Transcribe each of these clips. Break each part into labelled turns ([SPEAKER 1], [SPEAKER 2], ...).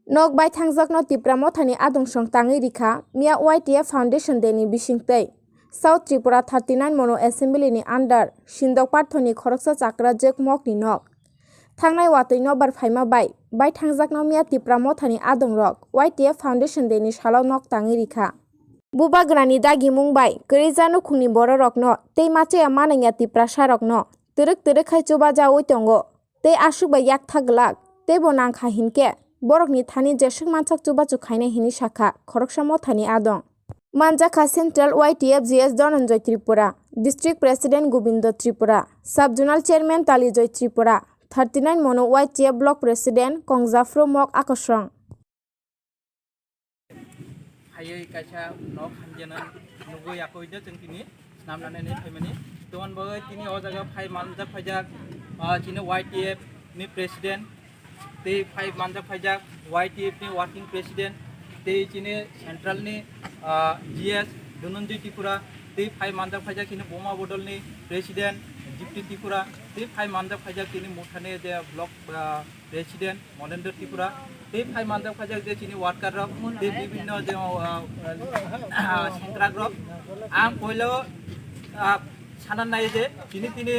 [SPEAKER 1] Nok bai thangjak Tripura mothani adungsong tangi rikha Mia YTF Foundation Day ni bisingtei South Tripura 39 Mono Assembly ni under Sindok Parthoni khoroksa chakra jek mok ni nok thangnai watui no bar phaima bai thangjak Mia Tripura mothani adongrok YTF Foundation Day ni salok nok tangi rikha Bubagrani dagi mungbai Kerijanu khungni bororok no tei machaya mananya Tripura sarok no terek khai choba jawi tongo tei asukbai yak thaglak tei bo nangkha hinke borokni thani jesuk manchak chubachu khaina hini shakha khoroksa mothani adong Manjaka Central YTF GS Dhananjay Tripura District President Gobindo Tripura Sub-Zonal Chairman Talijoy Tripura 39 Mono YTF Block President Kongjafro Mok Akosong
[SPEAKER 2] Hayai kaisa nok hanjana nugui akoida जों tini namnane ne family ton bagai tini o jaga phai manjak phajak chini YTF ni president te phai manjak phajak YTF ni working president te chini central ni GS Dhananjay Tripura te phai manjak phajak chini Boma Bodol ni president Deputy Tripura te phai manjak phajak chini Muthane je block president Monendra Tripura te phai manjak phajak je chini worker rok te bibhinno je sentra rok ang koilo sanan nai je chini tini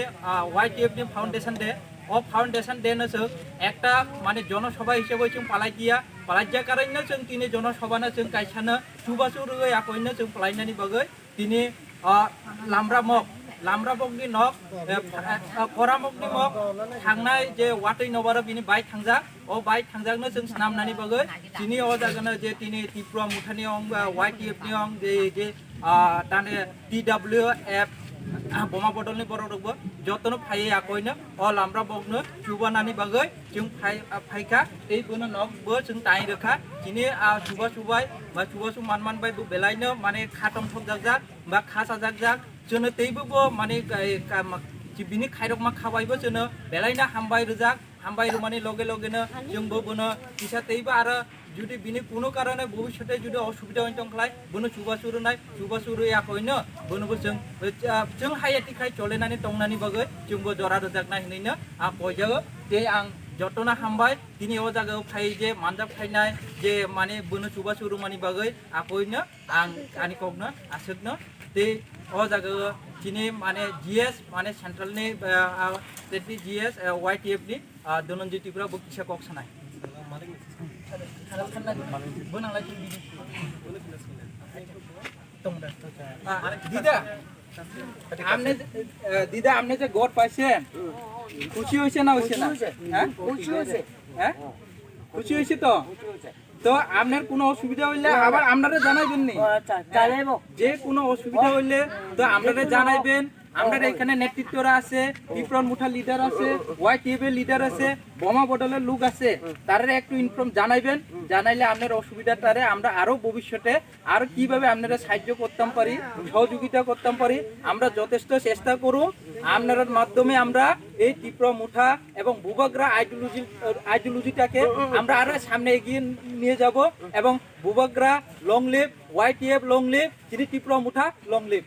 [SPEAKER 2] YTF ni foundation de ও foundation দেন একটা মানে জনসভা হিসেবে जों পালাইয়া কারণে जों তিনি জনসভানো जों কাইসানো সুবাসুরুগै আকইनो जों পালাইनानि बागै তিনি লামরামকनि নক करामकनि मक थांनाय जे वाटै नबारो बिनि बाइ थांजा ও बाइ थांजागनो जों सानामनानि बागै তিনি ও जागोनो जे তিনি ত্রিপুরা মুঠাनि অং YTF नि অं जे ताने TWF Boma Bodol ni borok jotono phai akoino o lamra bogno chubanani bagai जों phaika ei bono nok bo जों tai rekha chini subai ba su man bai bu belaino mane khatong thok jak ba khasa jak jono teibo bo mane bini khairok ma khawaibo jono belaina hambai rumani loge no जों bo bono kisa teiba aro যদি বিনি কোনো কারণে ভবিষ্যতে যদি অসুবিধা হইতং খাই বনো সুবাসুরু আকইনো বনো जों हायाति खाय चलेनानि टंगनानि बागै जोंबो जरा रजाकना हिनैनो पयजागो ते आं जतना हामबाय दिनै ओ जागायाव फाय जे मानजाब फायनाय जे माने बनो सुबासुरु मानि बागै आकइनो आं आनि कगनो आसोकनो ते ओ जागायाव दिनै माने GS माने सेन्ट्रेलनि स्टेटनि GS YTF नि Dhananjay Tripura बकिसा कक सानाय দিদা আপনি যে গড় পাইছেন খুশি হয়েছে না হয়েছে না হ্যাঁ খুশি হয়েছে তো তো আপনার কোনো অসুবিধা হইলে আবার আপনারা জানাইবেন নি যে কোনো অসুবিধা হইলে তো আপনারা জানাইবেন আমরা এখানে নেতৃত্বরা আছে ত্রিপুরার মুঠা লিডার আছে YTF এর লিডার আছে বোমা বদলের লোক আছে তারা একটু ইনফর্ম জানাইলে আপনার অসুবিধাটারে আমরা আরো ভবিষ্যতে আর কিভাবে আপনারা সাহায্য করতাম পারি সহযোগিতা করতাম পারি আমরা যথেষ্ট চেষ্টা করব আপনার মাধ্যমে আমরা এই ত্রিপুরা মুঠা এবং বুবাগ্রা আইডিওলজিটাকে আমরা আরো সামনে এগিয়ে নিয়ে যাব এবং Bubagra long live YTF long live Tripura মুঠা লং লিভ